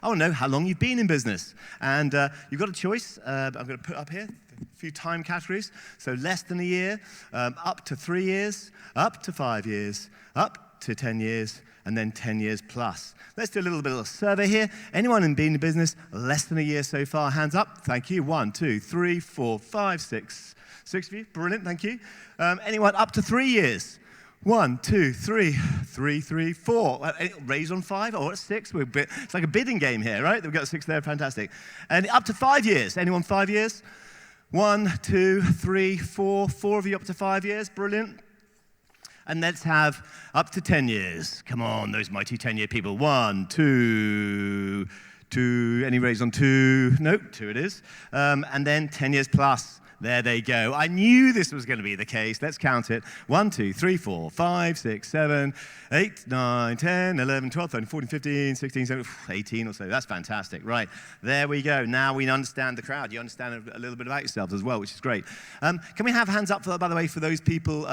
I want to know how long you've been in business. And you've got a choice. I'm going to put up here a few time categories. So less than a year, up to 3 years, up to 5 years, up to 10 years, and then 10 years plus. Let's do a little bit of a survey here. Anyone been in business less than a year so far? Hands up. Thank you. 1, 2, 3, 4, 5, 6. 6 of you. Brilliant. Thank you. Anyone up to 3 years? 1, 2, 3, 3, 3, 4. Raise on 5 or 6. It's like a bidding game here, right? We've got 6 there. Fantastic. And up to 5 years. Anyone 5 years? 1, 2, 3, 4. 4 of you up to 5 years. Brilliant. And let's have up to 10 years. Come on, those mighty 10-year people. 1, 2, 2. Any raise on 2? Nope, 2 it is. And then 10 years plus. There they go. I knew this was going to be the case. Let's count it. 1, 2, 3, 4, 5, 6, 7, 8, 9, 10, 11, 12, 13, 14, 15, 16, 17, 18 or so. That's fantastic. Right. There we go. Now we understand the crowd. You understand a little bit about yourselves as well, which is great. Can we have hands up, by the way, for those people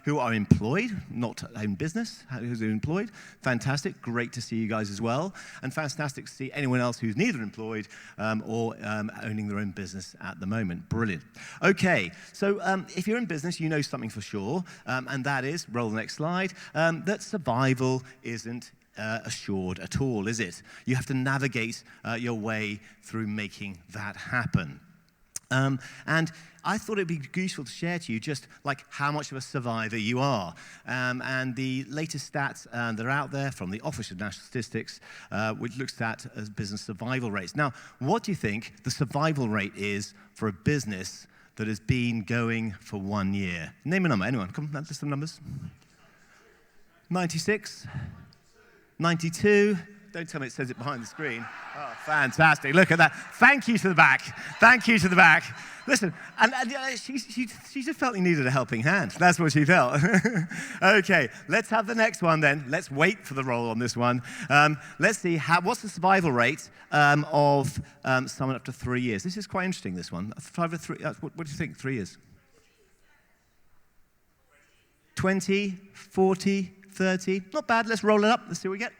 who are employed, not in business, who's employed? Fantastic. Great to see you guys as well. And fantastic to see anyone else who's neither employed or owning their own business at the moment. Brilliant. Okay, so if you're in business, you know something for sure, and that is, roll the next slide, that survival isn't assured at all, is it? You have to navigate your way through making that happen. And I thought it'd be useful to share to you just like how much of a survivor you are. And the latest stats that are out there from the Office of National Statistics, which looks at business survival rates. Now, what do you think the survival rate is for a business that has been going for 1 year? Name a number, anyone. Come on, list some numbers. 96? 92? Don't tell me it says it behind the screen. Oh, fantastic. Look at that. Thank you to the back. Thank you to the back. Listen, and she just felt he needed a helping hand. That's what she felt. Okay, let's have the next one then. Let's wait for the roll on this one. Let's see, what's the survival rate of someone up to 3 years? This is quite interesting, this one. 5 or 3, what do you think, 3 years? 20, 40, 30. Not bad. Let's roll it up. Let's see what we get.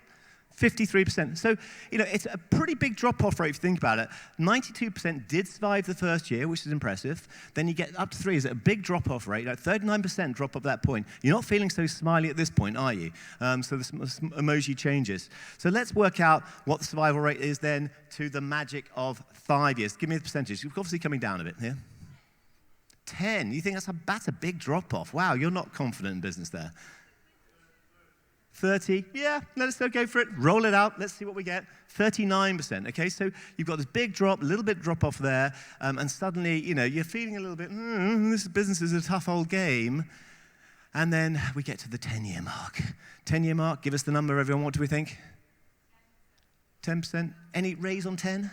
53%. So, it's a pretty big drop-off rate if you think about it. 92% did survive the first year, which is impressive. Then you get up to 3 years, a big drop-off rate, like 39% drop off that point. You're not feeling so smiley at this point, are you? So the emoji changes. So let's work out what the survival rate is then to the magic of 5 years. Give me the percentage. It's obviously coming down a bit here. 10. You think that's a big drop-off. Wow, you're not confident in business there. 30, yeah, let's go for it. Roll it out. Let's see what we get. 39%, okay? So you've got this big drop, a little bit drop off there, and suddenly, you're feeling a little bit, this business is a tough old game. And then we get to the 10-year mark. 10-year mark, give us the number, everyone. What do we think? 10%? Any raise on 10?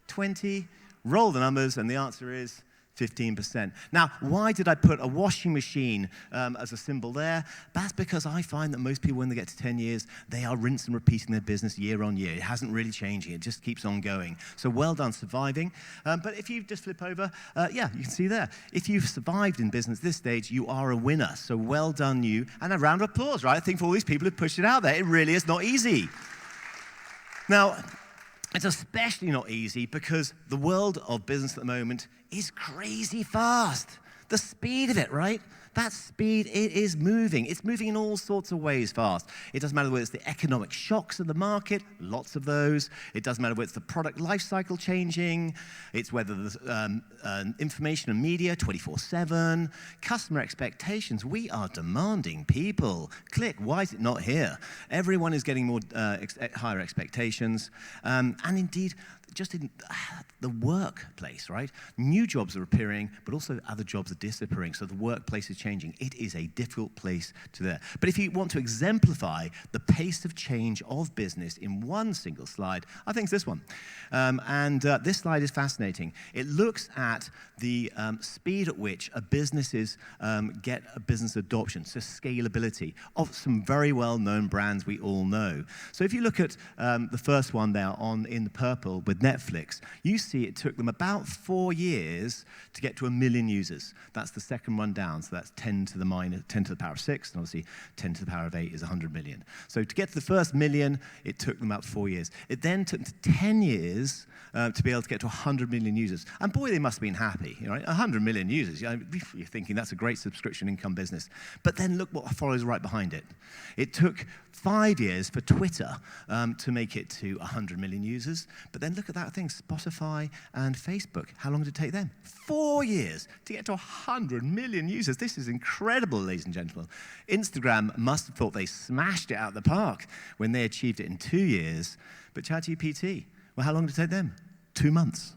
20? Roll the numbers, and the answer is 15%. Now, why did I put a washing machine as a symbol there? That's because I find that most people, when they get to 10 years, they are rinse and repeating their business year on year. It hasn't really changed. It just keeps on going. So well done surviving. But if you just flip over, you can see there. If you've survived in business this stage, you are a winner. So well done you. And a round of applause, right? I think for all these people who pushed it out there. It really is not easy. Now, it's especially not easy because the world of business at the moment is crazy fast. The speed of it, right? That speed, it is moving. It's moving in all sorts of ways fast. It doesn't matter whether it's the economic shocks of the market, lots of those. It doesn't matter whether it's the product life cycle changing. It's whether there's information and media 24/7. Customer expectations. We are demanding people. Click, why is it not here? Everyone is getting more higher expectations. And indeed, just in the workplace, right? New jobs are appearing, but also other jobs are disappearing. So the workplace is changing. It is a difficult place to there. But if you want to exemplify the pace of change of business in one single slide, I think it's this one. This slide is fascinating. It looks at the speed at which businesses get a business adoption, so scalability of some very well-known brands we all know. So if you look at the first one there in the purple with with Netflix, you see it took them about 4 years to get to 1 million users. That's the second one down, so that's 10 to the power of 6, and obviously 10 to the power of 8 is 100 million. So to get to the first million, it took them about 4 years. It then took them 10 years to be able to get to 100 million users. And boy, they must have been happy. 100 million users. You're thinking that's a great subscription income business. But then look what follows right behind it. It took 5 years for Twitter to make it to 100 million users. But then look at that thing, Spotify and Facebook. How long did it take them? 4 years to get to 100 million users. This is incredible, ladies and gentlemen. Instagram must have thought they smashed it out of the park when they achieved it in 2 years. But ChatGPT, well, how long did it take them? 2 months.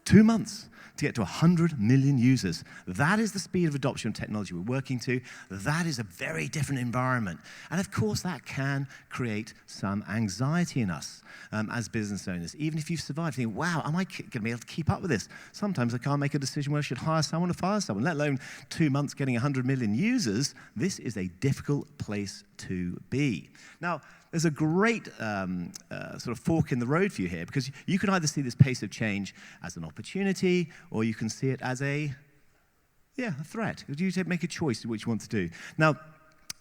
2 months to get to 100 million users. That is the speed of adoption of technology we're working to. That is a very different environment. And of course, that can create some anxiety in us as business owners. Even if you've survived, thinking, wow, am I going to be able to keep up with this? Sometimes I can't make a decision whether I should hire someone or fire someone, let alone 2 months getting 100 million users. This is a difficult place to be. Now, there's a great sort of fork in the road for you here, because you can either see this pace of change as an opportunity, or you can see it as a threat. You make a choice which you want to do. Now,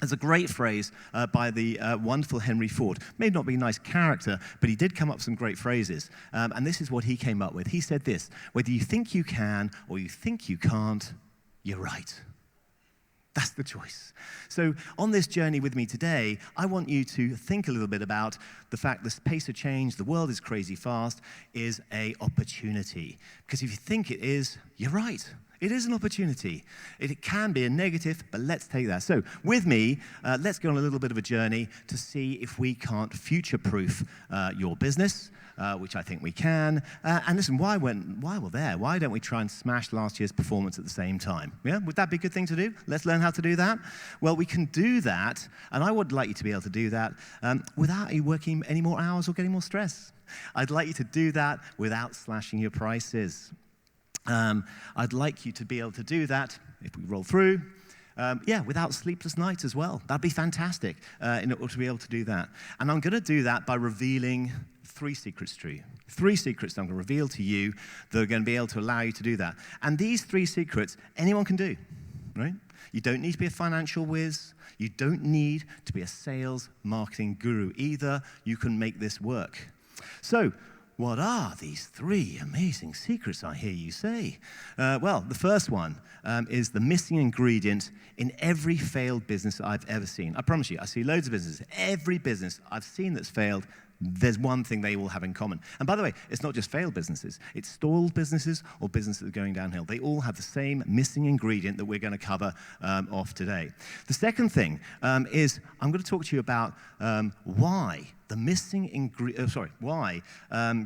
there's a great phrase by the wonderful Henry Ford. May not be a nice character, but he did come up with some great phrases. And this is what he came up with. He said this: whether you think you can or you think you can't, you're right. That's the choice. So on this journey with me today, I want you to think a little bit about the fact this pace of change, the world is crazy fast, is an opportunity. Because if you think it is, you're right. It is an opportunity. It can be a negative, but let's take that. So with me, let's go on a little bit of a journey to see if we can't future-proof your business, which I think we can. And listen, while we're there, why don't we try and smash last year's performance at the same time? Yeah, would that be a good thing to do? Let's learn how to do that. Well, we can do that, and I would like you to be able to do that without you working any more hours or getting more stress. I'd like you to do that without slashing your prices. I'd like you to be able to do that, if we roll through, without sleepless nights as well. That'd be fantastic in order to be able to do that. And I'm going to do that by revealing 3 secrets to you. 3 secrets that I'm going to reveal to you that are going to be able to allow you to do that. And these 3 secrets, anyone can do, right? You don't need to be a financial whiz. You don't need to be a sales marketing guru either. You can make this work. So, what are these 3 amazing secrets, I hear you say? Well, the first one is the missing ingredient in every failed business I've ever seen. I promise you, I see loads of businesses. Every business I've seen that's failed, there's one thing they all have in common. And by the way, it's not just failed businesses. It's stalled businesses or businesses that are going downhill. They all have the same missing ingredient that we're going to cover off today. The second thing is I'm going to talk to you about why the missing ingredient,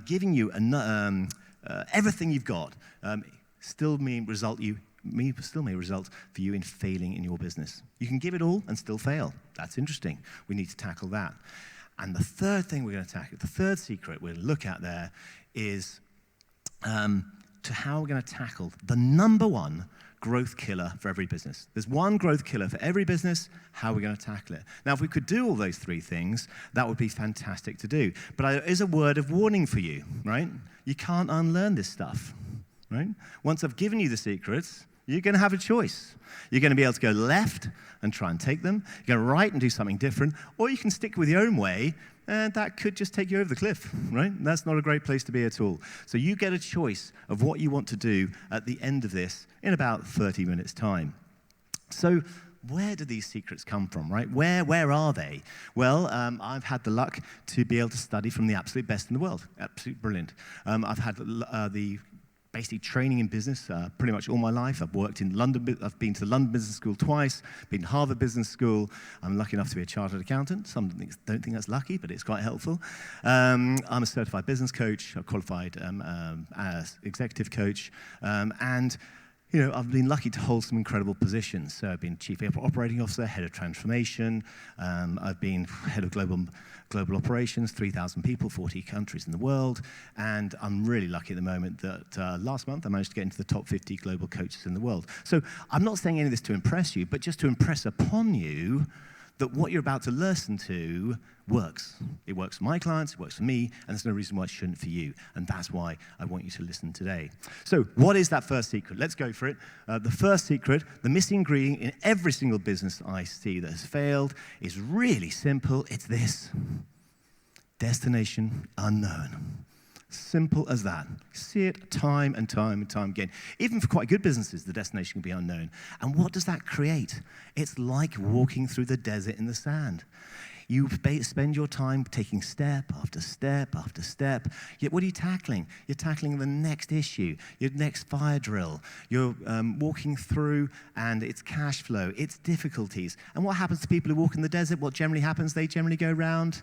giving you everything you've got still may result for you in failing in your business. You can give it all and still fail. That's interesting. We need to tackle that. And the third thing we're going to tackle, the third secret we're going to look at there is to how we're going to tackle the number one growth killer for every business. There's one growth killer for every business. How are we going to tackle it? Now, if we could do all those 3 things, that would be fantastic to do. But there is a word of warning for you, right? You can't unlearn this stuff, right? Once I've given you the secrets, you're going to have a choice. You're going to be able to go left and try and take them. You're going to right and do something different. Or you can stick with your own way, and that could just take you over the cliff, right? That's not a great place to be at all. So you get a choice of what you want to do at the end of this in about 30 minutes' time. So where do these secrets come from, right? Where are they? Well, I've had the luck to be able to study from the absolute best in the world. Absolutely brilliant. I've had the basically training in business pretty much all my life. I've worked in London. I've been to the London Business School twice, been to Harvard Business School. I'm lucky enough to be a chartered accountant. Some don't think that's lucky, but it's quite helpful. I'm a certified business coach, a qualified as executive coach, and I've been lucky to hold some incredible positions. So I've been Chief Operating Officer, Head of Transformation. I've been Head of Global Operations, 3,000 people, 40 countries in the world. And I'm really lucky at the moment that last month I managed to get into the top 50 global coaches in the world. So I'm not saying any of this to impress you, but just to impress upon you that what you're about to listen to works. It works for my clients, it works for me, and there's no reason why it shouldn't for you. And that's why I want you to listen today. So what is that first secret? Let's go for it. The first secret, the missing ingredient in every single business I see that has failed is really simple. It's this: destination unknown. Simple as that. See it time and time and time again. Even for quite good businesses, the destination can be unknown. And what does that create? It's like walking through the desert in the sand. You spend your time taking step after step after step. Yet what are you tackling? You're tackling the next issue, your next fire drill. You're walking through, and it's cash flow, it's difficulties. And what happens to people who walk in the desert? What generally happens? They generally go around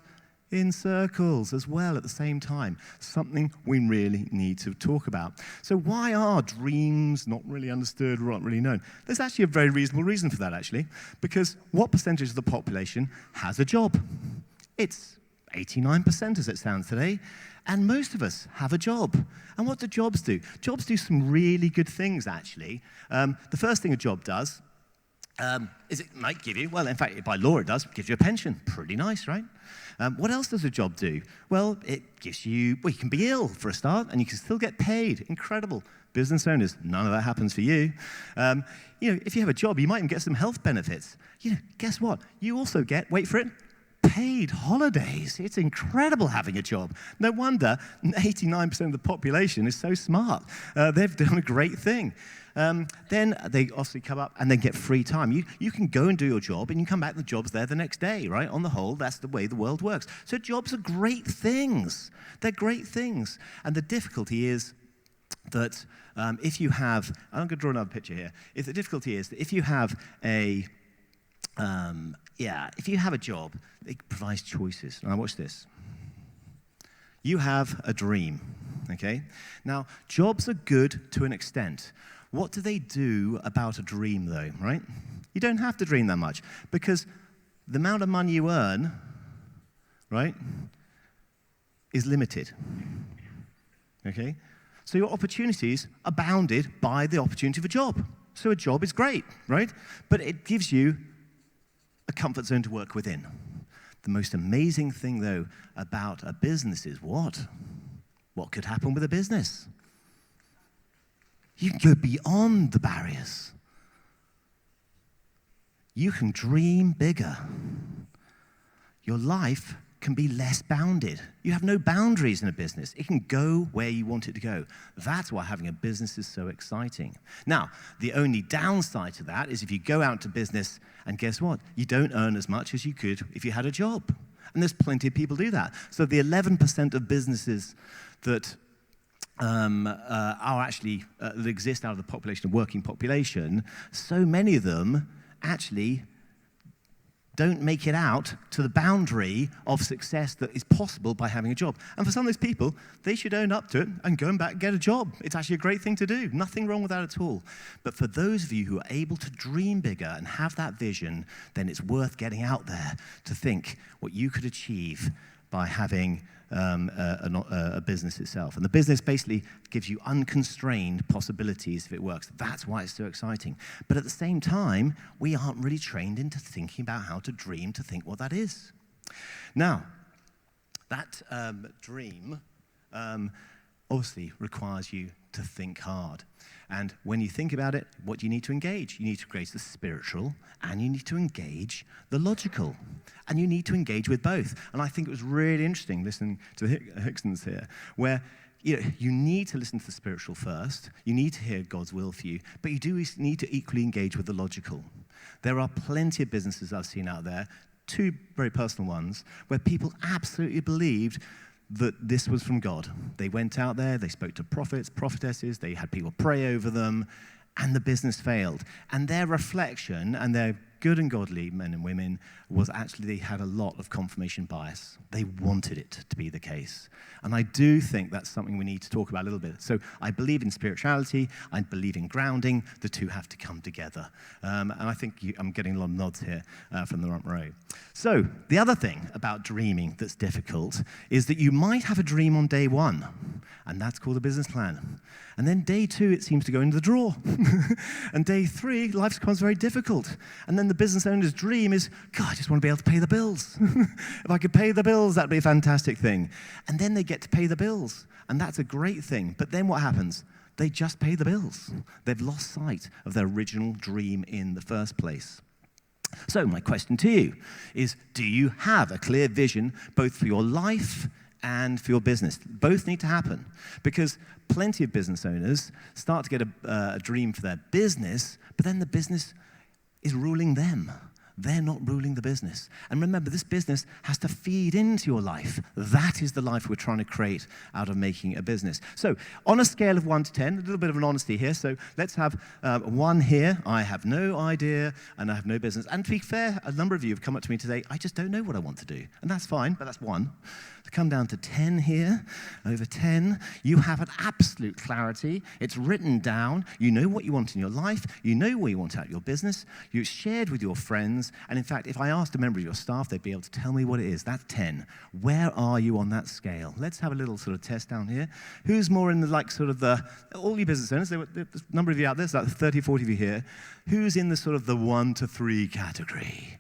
in circles as well at the same time. Something we really need to talk about. So why are dreams not really understood or not really known? There's actually a very reasonable reason for that, actually, because what percentage of the population has a job? It's 89% as it stands today, and most of us have a job. And what do jobs do? Jobs do some really good things, actually. The first thing a job does is it might give you, well, in fact, by law it does, gives you a pension. Pretty nice, right? What else does a job do? Well, it gives you, well, you can be ill for a start, and you can still get paid. Incredible. Business owners, none of that happens for you. If you have a job, you might even get some health benefits. Guess what? You also get, wait for it, paid holidays. It's incredible having a job. No wonder 89% of the population is so smart. They've done a great thing. Then they obviously come up and then get free time. You can go and do your job, and you come back and the job's there the next day, right? On the whole, that's the way the world works. So jobs are great things. They're great things. And the difficulty is that if you have, I'm going to draw another picture here. If the difficulty is that if you have a job, it provides choices. Now watch this. You have a dream, okay? Now, jobs are good to an extent. What do they do about a dream, though, right? You don't have to dream that much, because the amount of money you earn, right, is limited, okay? So your opportunities are bounded by the opportunity of a job. So a job is great, right? But it gives you a comfort zone to work within. The most amazing thing, though, about a business is what? What could happen with a business? You can go beyond the barriers. You can dream bigger. Your life can be less bounded. You have no boundaries in a business. It can go where you want it to go. That's why having a business is so exciting. Now, the only downside to that is if you go out to business and guess what? You don't earn as much as you could if you had a job. And there's plenty of people do that. So the 11% of businesses that that exist out of the population, the working population, so many of them actually don't make it out to the boundary of success that is possible by having a job. And for some of those people, they should own up to it and go back and get a job. It's actually a great thing to do. Nothing wrong with that at all. But for those of you who are able to dream bigger and have that vision, then it's worth getting out there to think what you could achieve by having a business itself. And the business basically gives you unconstrained possibilities if it works. That's why it's so exciting. But at the same time, we aren't really trained into thinking about how to dream, to think what that is. Now, that dream obviously requires you to think hard. And when you think about it, what do you need to engage? You need to engage the spiritual, and you need to engage the logical. And you need to engage with both. And I think it was really interesting listening to the Hicksons here, where you need to listen to the spiritual first. You need to hear God's will for you. But you do need to equally engage with the logical. There are plenty of businesses I've seen out there, two very personal ones, where people absolutely believed that this was from God. They went out there, they spoke to prophets, prophetesses, they had people pray over them, and the business failed. And their reflection, and their good and godly men and women, was actually they had a lot of confirmation bias. They wanted it to be the case. And I do think that's something we need to talk about a little bit. So I believe in spirituality, I believe in grounding. The two have to come together. And I think I'm getting a lot of nods here from the front row. So the other thing about dreaming that's difficult is that you might have a dream on day one, And that's called a business plan. And then day 2, it seems to go into the drawer. And day 3, life becomes very difficult. And then the business owner's dream is, God, I just want to be able to pay the bills. If I could pay the bills, that'd be a fantastic thing. And then they get to pay the bills. And that's a great thing. But then what happens? They just pay the bills. They've lost sight of their original dream in the first place. So my question to you is, do you have a clear vision both for your life and for your business? Both need to happen, because plenty of business owners start to get a dream for their business, but then the business is ruling them. They're not ruling the business. And remember, this business has to feed into your life. That is the life we're trying to create out of making a business. So on a scale of 1 to 10, a little bit of an honesty here. So let's have 1 here. I have no idea, and I have no business. And to be fair, a number of you have come up to me today, I just don't know what I want to do. And that's fine, but that's 1. To come down to 10 here, over 10, you have an absolute clarity. It's written down. You know what you want in your life. You know where you want out your business. You shared with your friends. And in fact, if I asked a member of your staff, they'd be able to tell me what it is. That's 10. Where are you on that scale? Let's have a little sort of test down here. Who's more in the, like, sort of the, all you business owners, there's a number of you out there, there's like 30, 40 of you here. Who's in the sort of the 1 to 3 category?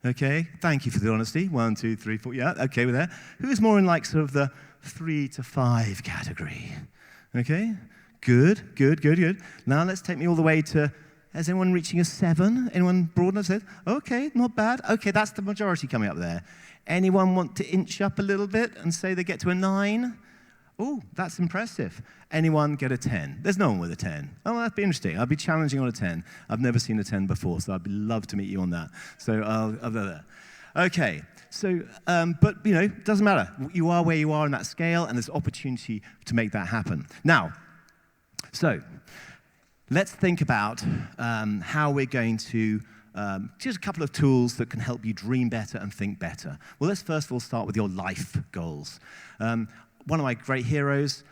Okay, thank you for the honesty. 1, 2, 3, 4, yeah, okay, we're there. Who's more in like sort of the 3 to 5 category? Okay, good. Now let's take me all the way to, is anyone reaching a 7? Anyone broad enough said, okay, not bad. Okay, that's the majority coming up there. Anyone want to inch up a little bit and say they get to a 9? Oh, that's impressive. Anyone get a 10? There's no one with a 10. Oh, that'd be interesting. I'd be challenging on a 10. I've never seen a 10 before, so I'd love to meet you on that. So I'll do that. Okay, so, but, you know, it doesn't matter. You are where you are on that scale, and there's opportunity to make that happen. Now, so let's think about how we're going to just a couple of tools that can help you dream better and think better. Well, let's first of all start with your life goals. One of my great heroes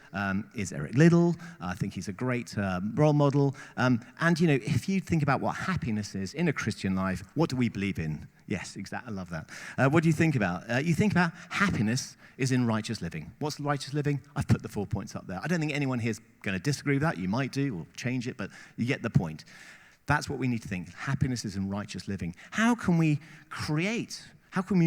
is Eric Liddell. I think he's a great role model. And, you know, if you think about what happiness is in a Christian life, what do we believe in? Yes, exactly. I love that. What do you think about? You think about happiness is in righteous living. What's righteous living? I've put the 4 points up there. I don't think anyone here is going to disagree with that. You might do or change it, but you get the point. That's what we need to think. Happiness is in righteous living. How can we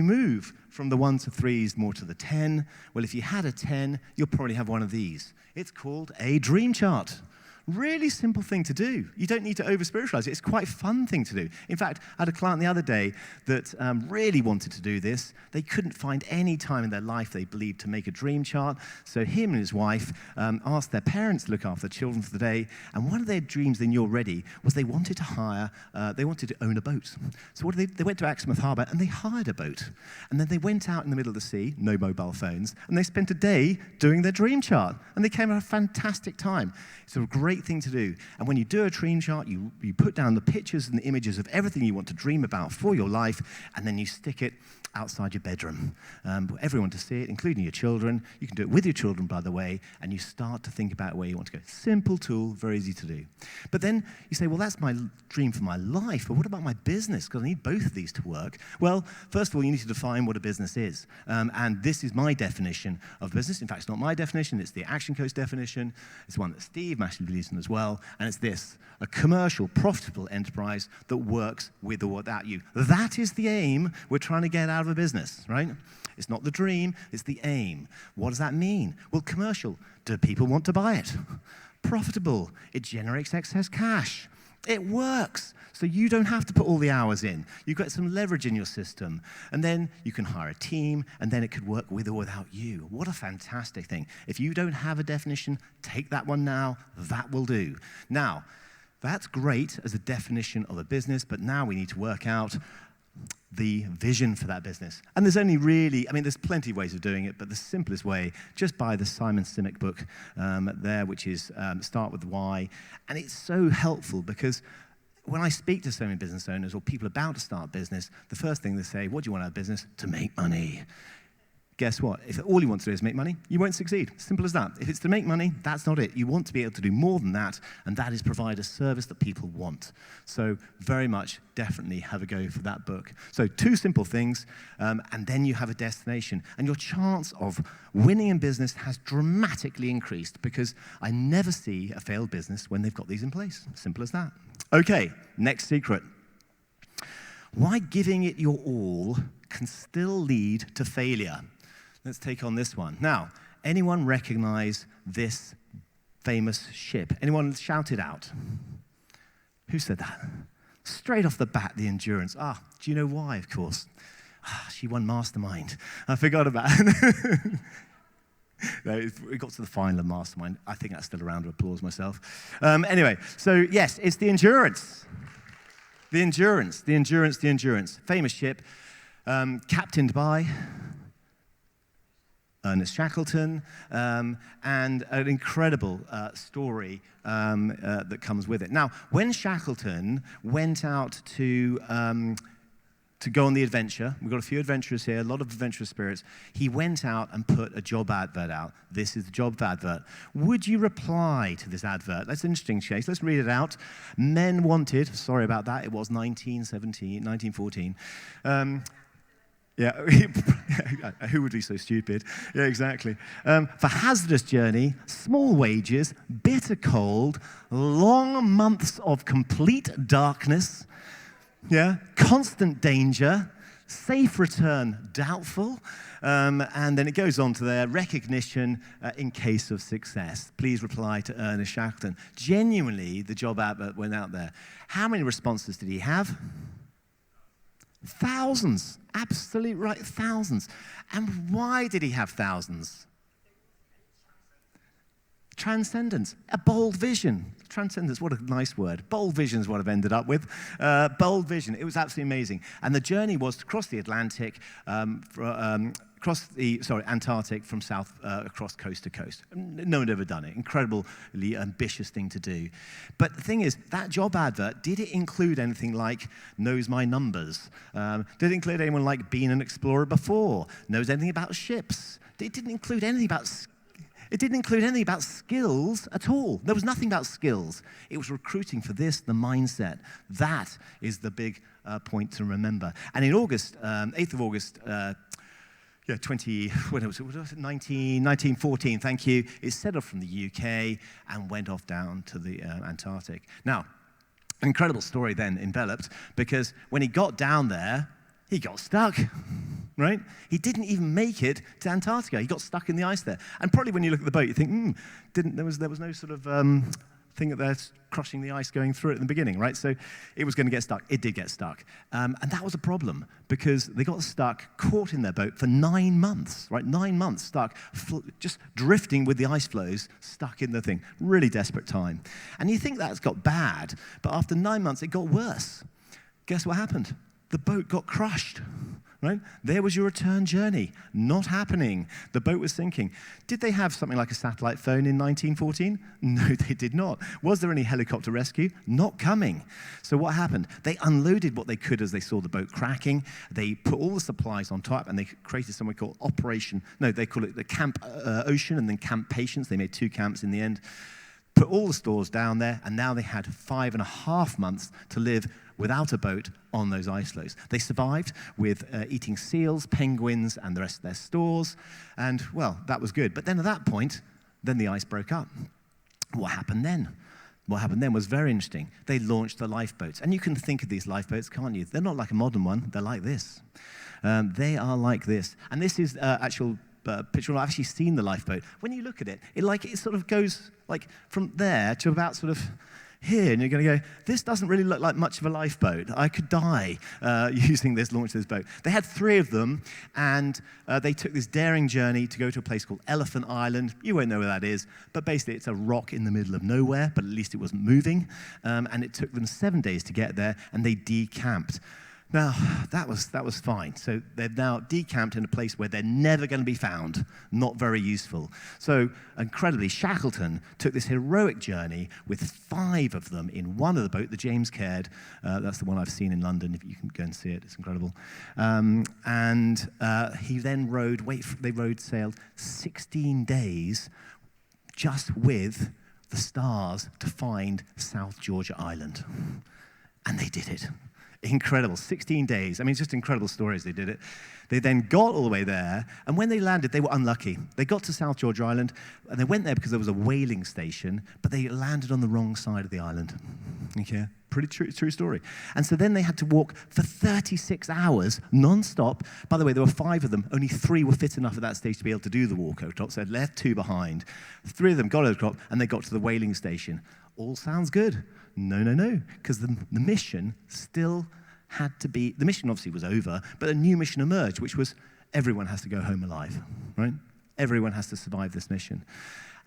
move from the 1 to 3s more to the 10? Well, if you had a 10, you'll probably have one of these. It's called a dream chart. Really simple thing to do. You don't need to over-spiritualize it. It's quite a fun thing to do. In fact, I had a client the other day that really wanted to do this. They couldn't find any time in their life, they believed, to make a dream chart. So him and his wife asked their parents to look after the children for the day. And one of their dreams they knew already was they wanted to own a boat. So what did they went to Exeter Harbour and they hired a boat. And then they went out in the middle of the sea, no mobile phones, and they spent a day doing their dream chart. And they came at a fantastic time. It's a great thing to do. And when you do a dream chart, you put down the pictures and the images of everything you want to dream about for your life, and then you stick it outside your bedroom for everyone to see it, including your children. You can do it with your children, by the way, and you start to think about where you want to go. Simple tool, very easy to do. But then you say, well, that's my dream for my life, but what about my business? Because I need both of these to work. Well, first of all, you need to define what a business is. And this is my definition of business. In fact, it's not my definition. It's the ActionCOACH definition. It's one that Steve actually believes in as well. And it's this: a commercial, profitable enterprise that works with or without you. That is the aim we're trying to get out of a business, right? It's not the dream, it's the aim. What does that mean? Well, commercial, do people want to buy it? Profitable, it generates excess cash. It works, so you don't have to put all the hours in. You've got some leverage in your system, and then you can hire a team, and then it could work with or without you. What a fantastic thing. If you don't have a definition, take that one now. That will do. Now, that's great as a definition of a business, but now we need to work out the vision for that business. And there's only really, there's plenty of ways of doing it, but the simplest way, just buy the Simon Sinek book there, which is Start with Why. And it's so helpful because when I speak to so many business owners or people about to start business, the first thing they say, what do you want out of business? To make money. guess what? If all you want to do is make money, you won't succeed. Simple as that. If it's to make money, that's not it. You want to be able to do more than that, and that is provide a service that people want. So very much, definitely have a go for that book. So 2 simple things, and then you have a destination. And your chance of winning in business has dramatically increased, because I never see a failed business when they've got these in place. Simple as that. Okay, next secret. Why giving it your all can still lead to failure. Let's take on this one. Now, anyone recognize this famous ship? Anyone shout it out? Who said that? Straight off the bat, the Endurance. Do you know why, of course? She won Mastermind. I forgot about it. No, we got to the final of Mastermind. I think that's still a round of applause myself. Anyway, so yes, it's the Endurance. The Endurance. Famous ship, captained by Ernest Shackleton, and an incredible story that comes with it. Now, when Shackleton went out to go on the adventure, we've got a few adventurers here, a lot of adventurous spirits, he went out and put a job advert out. This is the job advert. Would you reply to this advert? That's an interesting case. Let's read it out. Men wanted, sorry about that, it was 1914. Yeah, who would be so stupid? Yeah, exactly. For hazardous journey, small wages, bitter cold, long months of complete darkness, constant danger, safe return doubtful, and then it goes on to their recognition in case of success. Please reply to Ernest Shackleton. Genuinely, the job advert went out there. How many responses did he have? Thousands, absolutely right, thousands. And why did he have thousands? Transcendence, a bold vision. Transcendence, what a nice word. Bold vision is what I've ended up with. Bold vision, it was absolutely amazing. And the journey was to cross the Atlantic, Antarctic from south across coast to coast. No one had ever done it. Incredibly ambitious thing to do. But the thing is, that job advert, did it include anything like knows my numbers? Did it include anyone like being an explorer before? Knows anything about ships? It didn't include anything about skills at all. There was nothing about skills. It was recruiting for this, the mindset. That is the big point to remember. And in August, 8th of August, 1914, thank you, it set off from the UK and went off down to the Antarctic. Now, an incredible story then enveloped, because when he got down there, he got stuck, right? He didn't even make it to Antarctica. He got stuck in the ice there. And probably when you look at the boat, you think, there was no sort of thing that they're crushing the ice going through it in the beginning, right? So it was going to get stuck. It did get stuck. And that was a problem, because they got stuck, caught in their boat for 9 months, right? 9 months stuck, just drifting with the ice flows, stuck in the thing. Really desperate time. And you think that's got bad, but after 9 months, it got worse. Guess what happened? The boat got crushed, right? There was your return journey. Not happening. The boat was sinking. Did they have something like a satellite phone in 1914? No, they did not. Was there any helicopter rescue? Not coming. So what happened? They unloaded what they could as they saw the boat cracking. They put all the supplies on top, and they created something called they call it the Camp Ocean and then Camp Patience. They made 2 camps in the end. Put all the stores down there, and now they had 5.5 months to live without a boat on those ice floes. They survived with eating seals, penguins, and the rest of their stores, and, well, that was good. But then at that point, then the ice broke up. What happened then? What happened then was very interesting. They launched the lifeboats, and you can think of these lifeboats, can't you? They're not like a modern one. They're like this. They are like this. And this is actual picture. I've actually seen the lifeboat. When you look at it, it sort of goes like from there to about sort of here, and you're going to go, this doesn't really look like much of a lifeboat. I could die using this, launch this boat. They had 3 of them, and they took this daring journey to go to a place called Elephant Island. You won't know where that is, but basically it's a rock in the middle of nowhere, but at least it wasn't moving, and it took them 7 days to get there, and they decamped. Now, that was fine. So they've now decamped in a place where they're never going to be found. Not very useful. So, incredibly, Shackleton took this heroic journey with 5 of them in one of the boat, the James Caird. That's the one I've seen in London. If you can go and see it, it's incredible. He then sailed 16 days just with the stars to find South Georgia Island. And they did it. Incredible, 16 days. I mean, it's just incredible stories they did it. They then got all the way there, and when they landed, they were unlucky. They got to South Georgia Island, and they went there because there was a whaling station, but they landed on the wrong side of the island. Okay, pretty true story. And so then they had to walk for 36 hours, non-stop. By the way, there were 5 of them. Only 3 were fit enough at that stage to be able to do the walk over top, so they left 2 behind. 3 of them got over the top, and they got to the whaling station. All sounds good. No, because the mission still had to be, the mission obviously was over, but a new mission emerged, which was everyone has to go home alive, right? Everyone has to survive this mission.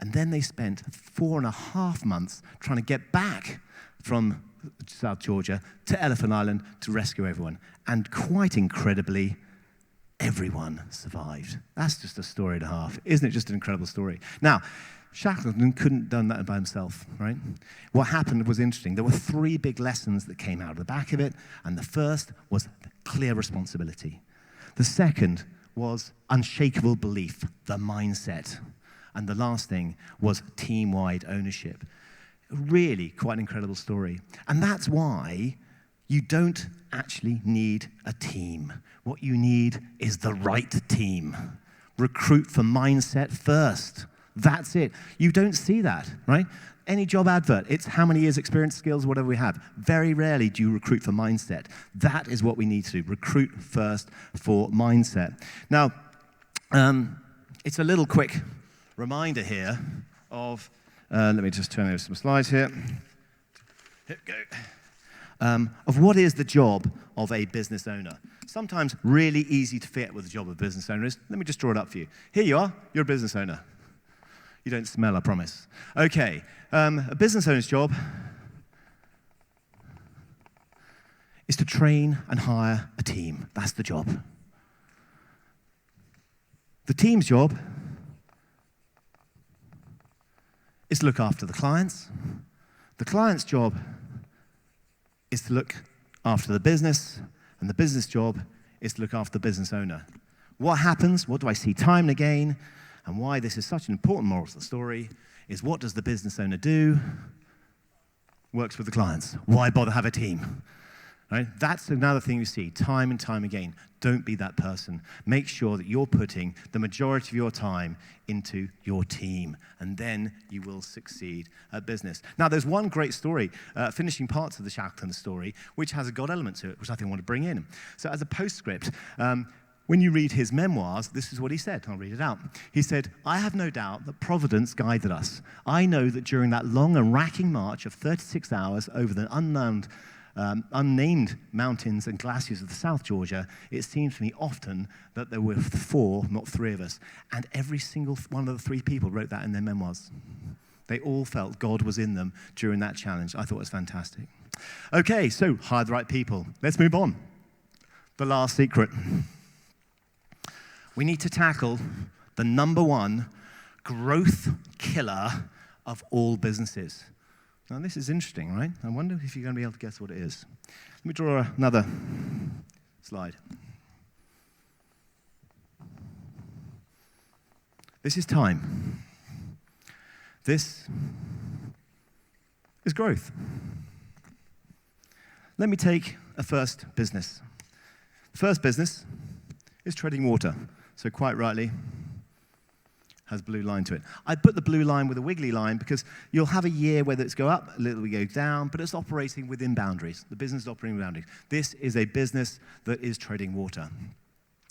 And then they spent 4.5 months trying to get back from South Georgia to Elephant Island to rescue everyone. And quite incredibly, everyone survived. That's just a story and a half. Isn't it just an incredible story? Now, Shackleton couldn't have done that by himself, right? What happened was interesting. There were 3 big lessons that came out of the back of it, and the first was clear responsibility. The second was unshakable belief, the mindset. And the last thing was team-wide ownership. Really quite an incredible story. And that's why you don't actually need a team. What you need is the right team. Recruit for mindset first. That's it. You don't see that, right? Any job advert, it's how many years experience, skills, whatever we have. Very rarely do you recruit for mindset. That is what we need to do. Recruit first for mindset. Now, it's a little quick reminder here of, let me just turn over some slides here. Here we go. Of what is the job of a business owner. Sometimes really easy to forget what the job of a business owner is. Let me just draw it up for you. Here you are, you're a business owner. You don't smell, I promise. Okay, a business owner's job is to train and hire a team. That's the job. The team's job is to look after the clients. The client's job is to look after the business, and the business job is to look after the business owner. What happens, what do I see time and again, and why this is such an important moral to the story is what does the business owner do? Works with the clients. Why bother have a team? Right? That's another thing you see time and time again. Don't be that person. Make sure that you're putting the majority of your time into your team, and then you will succeed at business. Now, there's one great story, finishing parts of the Shackleton story, which has a God element to it, which I think I want to bring in. So as a postscript, when you read his memoirs, this is what he said. I'll read it out. He said, "I have no doubt that Providence guided us. I know that during that long and racking march of 36 hours over the unnamed mountains and glaciers of the South Georgia, it seems to me often that there were 4, not 3 of us. And every single one of the 3 people wrote that in their memoirs. They all felt God was in them during that challenge. I thought it was fantastic. Okay, so hire the right people. Let's move on. The last secret. We need to tackle the number 1 growth killer of all businesses. Now, this is interesting, right? I wonder if you're going to be able to guess what it is. Let me draw another slide. This is time. This is growth. Let me take a first business. The first business is treading water. So quite rightly, has a blue line to it. I put the blue line with a wiggly line because you'll have a year where it's go up, a little bit go down, but it's operating within boundaries. The business is operating within boundaries. This is a business that is treading water.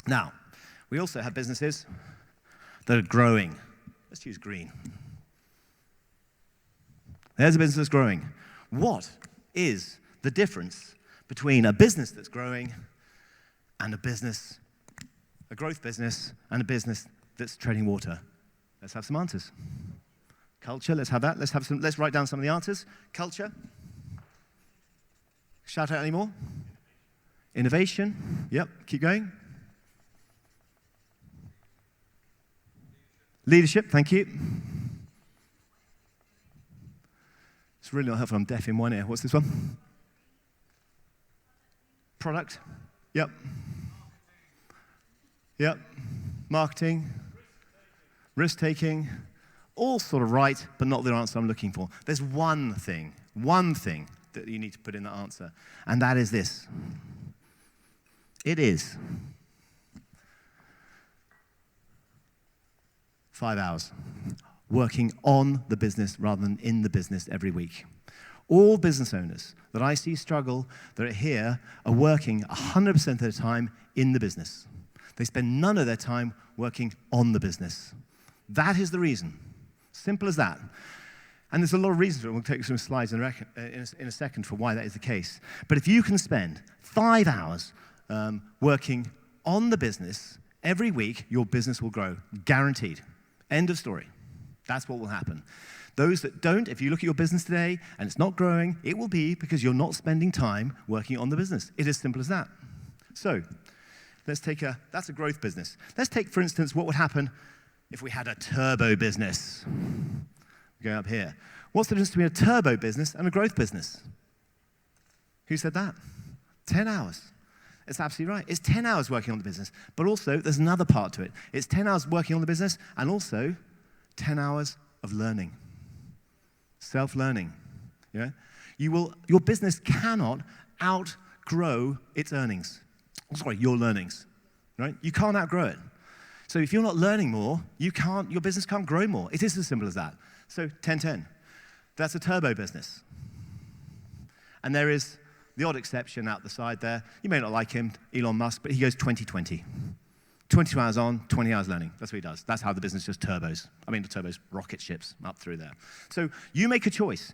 Now, we also have businesses that are growing. Let's use green. There's a business that's growing. What is the difference between a business that's growing and a growth business, and a business that's treading water? Let's have some answers. Culture, let's have that. Let's write down some of the answers. Culture. Shout out any more? Innovation. Yep, keep going. Leadership, thank you. It's really not helpful. I'm deaf in one ear. What's this one? Product. Yep. Yep. Marketing. Risk-taking. All sort of right, but not the answer I'm looking for. There's one thing that you need to put in the answer, and that is this. It is 5 hours working on the business rather than in the business every week. All business owners that I see struggle, that are here, are working 100% of their time in the business. They spend none of their time working on the business. That is the reason. Simple as that. And there's a lot of reasons for it. We'll take some slides in a second for why that is the case. But if you can spend 5 hours working on the business every week, your business will grow. Guaranteed. End of story. That's what will happen. Those that don't, if you look at your business today and it's not growing, it will be because you're not spending time working on the business. It is simple as that. So let's take that's a growth business. Let's take, for instance, what would happen if we had a turbo business. Go up here. What's the difference between a turbo business and a growth business? Who said that? 10 hours. It's absolutely right. It's 10 hours working on the business, but also there's another part to it. It's 10 hours working on the business and also 10 hours of learning. Self-learning. Yeah? Your business cannot outgrow its earnings. Sorry, your learnings. Right? You can't outgrow it. So if you're not learning more, your business can't grow more. It is as simple as that. So 10-10. That's a turbo business. And there is the odd exception out the side there. You may not like him, Elon Musk, but he goes 20-20. 22 hours on, 20 hours learning. That's what he does. That's how the business just turbos. I mean, the turbos, rocket ships up through there. So you make a choice.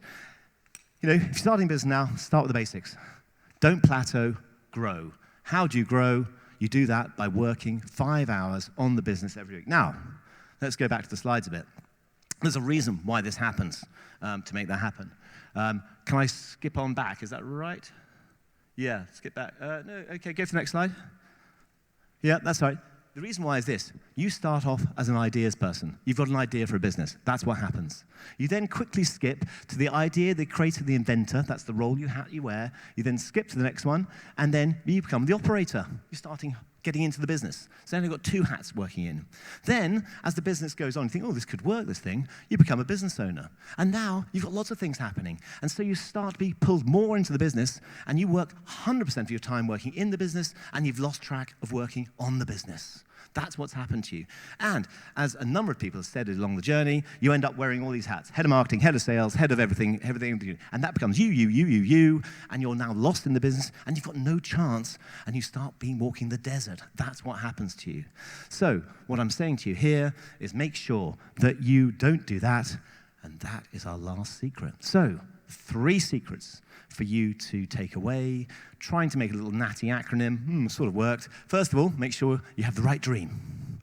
You know, if you're starting business now, start with the basics. Don't plateau, grow. How do you grow? You do that by working 5 hours on the business every week. Now, let's go back to the slides a bit. There's a reason why this happens, to make that happen. Can I skip on back? Is that right? Yeah, skip back. No, okay, go to the next slide. Yeah, that's right. The reason why is this. You start off as an ideas person. You've got an idea for a business. That's what happens. You then quickly skip to the idea, the creator, the inventor. That's the role you wear. You then skip to the next one, and then you become the operator. You're getting into the business. So then you've got 2 hats working in. Then, as the business goes on, you think, oh, this could work, this thing. You become a business owner. And now you've got lots of things happening. And so you start to be pulled more into the business, and you work 100% of your time working in the business, and you've lost track of working on the business. That's what's happened to you. And as a number of people have said along the journey, you end up wearing all these hats. Head of marketing, head of sales, head of everything. And that becomes you, and you're now lost in the business, and you've got no chance, and you start walking the desert. That's what happens to you. So what I'm saying to you here is make sure that you don't do that, and that is our last secret. So 3 secrets for you to take away, trying to make a little natty acronym, sort of worked. First of all, make sure you have the right dream.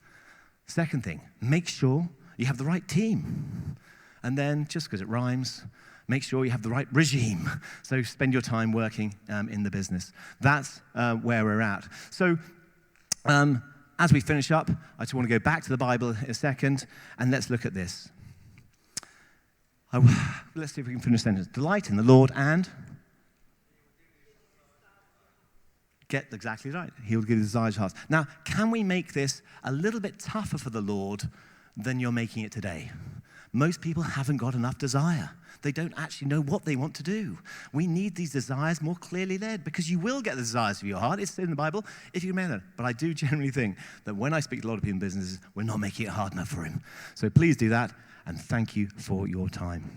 Second thing, make sure you have the right team. And then, just because it rhymes, make sure you have the right regime. So spend your time working in the business. That's where we're at. So as we finish up, I just want to go back to the Bible in a second, and let's look at this. Let's see if we can finish the sentence. Delight in the Lord and get exactly right. He will give you desires of hearts. Now, can we make this a little bit tougher for the Lord than you're making it today? Most people haven't got enough desire. They don't actually know what they want to do. We need these desires more clearly led, because you will get the desires of your heart. It's in the Bible, if you can remember that. But I do generally think that when I speak to a lot of people in businesses, we're not making it hard enough for him. So please do that, and thank you for your time.